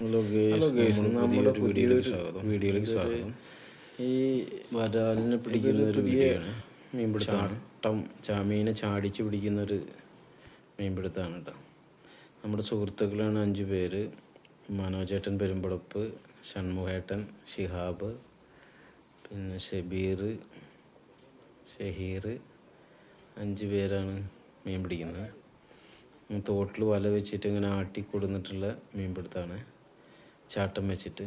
Hello guys, നമ്മുടെ വീഡിയോയിലേക്ക് സ്വാഗതം. ഈ വരാലിനെ പിടിക്കുന്ന ഒരു വീഡിയോയാണ്. മീൻപിടുത്തമാണ്. മീനെ ചാടിച്ച് പിടിക്കുന്നൊരു മീൻപിടുത്തമാണ് കേട്ടോ. നമ്മുടെ സുഹൃത്തുക്കളാണ് 5 പേര്. മനോജേട്ടൻ പെരുമ്പടപ്പ്, ഷൺമുഖേട്ടൻ, ഷിഹാബ്, പിന്നെ ഷഹീർ 5 പേരാണ് മീൻ പിടിക്കുന്നത്. തോട്ടിൽ വല വെച്ചിട്ട് ഇങ്ങനെ ആട്ടി കൊടുന്നിട്ടുള്ള മീൻപിടുത്തമാണ്. ചാട്ടം വെച്ചിട്ട്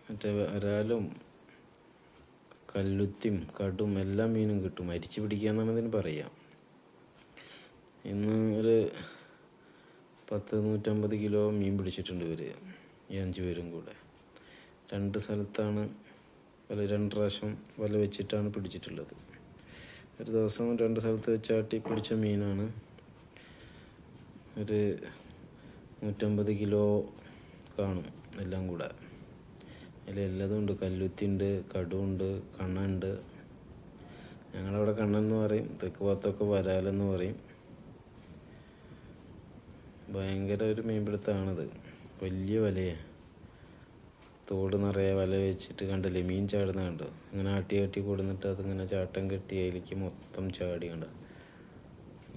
മറ്റേ വരാലും കല്ലുത്തിയും കടും എല്ലാ മീനും കിട്ടും. അരിച്ച് പിടിക്കുക എന്നാണ് ഇതിന് പറയാം. ഇന്ന് ഒരു 150 കിലോ മീൻ പിടിച്ചിട്ടുണ്ട് ഇവർ, ഈ 5 പേരും കൂടെ. 2 സ്ഥലത്താണ് 2 പ്രാവശ്യം വല വെച്ചിട്ടാണ് പിടിച്ചിട്ടുള്ളത്. ഒരു ദിവസം 2 സ്ഥലത്ത് വെച്ചാട്ടി പിടിച്ച മീനാണ്. ഒരു 150 കിലോ കാണും എല്ലാം കൂടെ. അതിലെല്ലതും ഉണ്ട്. കല്ലുത്തിയുണ്ട്, കടുണ്ട്, കണ്ണുണ്ട്. ഞങ്ങളവിടെ കണ്ണെന്ന് പറയും, തെക്ക് ഭാഗത്തൊക്കെ വരാലെന്ന് പറയും. ഭയങ്കര ഒരു മീൻപിടുത്തമാണിത്. വലിയ വലയാണ്. തോട് നിറയെ വല വെച്ചിട്ട് കണ്ടില്ലേ, മീൻ ചാടുന്ന കണ്ടോ? ഇങ്ങനെ ആട്ടി കൊടുന്നിട്ട് അതിങ്ങനെ ചാട്ടം കെട്ടി അതിലേക്ക് മൊത്തം ചാടി കണ്ട.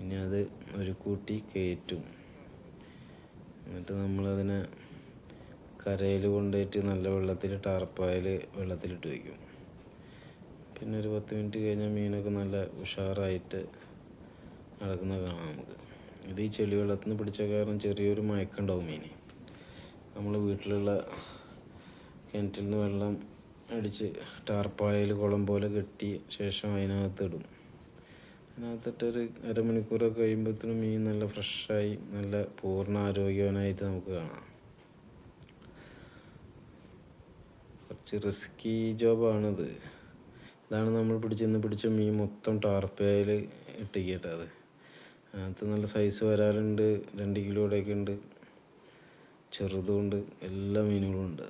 ഇനി അത് ഒരു കൂട്ടി കയറ്റും. എന്നിട്ട് നമ്മളതിനെ കരയിൽ കൊണ്ടുപോയിട്ട് നല്ല വെള്ളത്തിൽ ടാർപ്പായിൽ വെള്ളത്തിലിട്ട് വയ്ക്കും. പിന്നെ ഒരു 10 മിനിറ്റ് കഴിഞ്ഞാൽ മീനൊക്കെ നല്ല ഉഷാറായിട്ട് നടക്കുന്നത് കാണാം നമുക്ക്. ഇത് ഈ ചെളി വെള്ളത്തിൽ നിന്ന് പിടിച്ച കാരണം ചെറിയൊരു മയക്കുണ്ടാവും മീൻ. നമ്മൾ വീട്ടിലുള്ള കിണറ്റിൽ നിന്ന് വെള്ളം അടിച്ച് ടാർപ്പായിൽ കുളം പോലെ കെട്ടി ശേഷം അതിനകത്തിടും. അതിനകത്തിട്ടൊരു അരമണിക്കൂറൊക്കെ കഴിയുമ്പോഴത്തേനും മീൻ നല്ല ഫ്രഷായി നല്ല പൂർണ്ണ ആരോഗ്യവാനായിട്ട് നമുക്ക് കാണാം. കുറച്ച് റിസ്കി ജോബാണിത്. ഇതാണ് നമ്മൾ പിടിച്ച മീൻ മൊത്തം ടാർപ്പയിൽ ഇട്ടിക്കട്ടത്. അതിനകത്ത് നല്ല സൈസ് വരാലുണ്ട്, 2 കിലോയുടെയൊക്കെ ഉണ്ട്, ചെറുതുമുണ്ട്, എല്ലാ മീനുകളും ഉണ്ട്.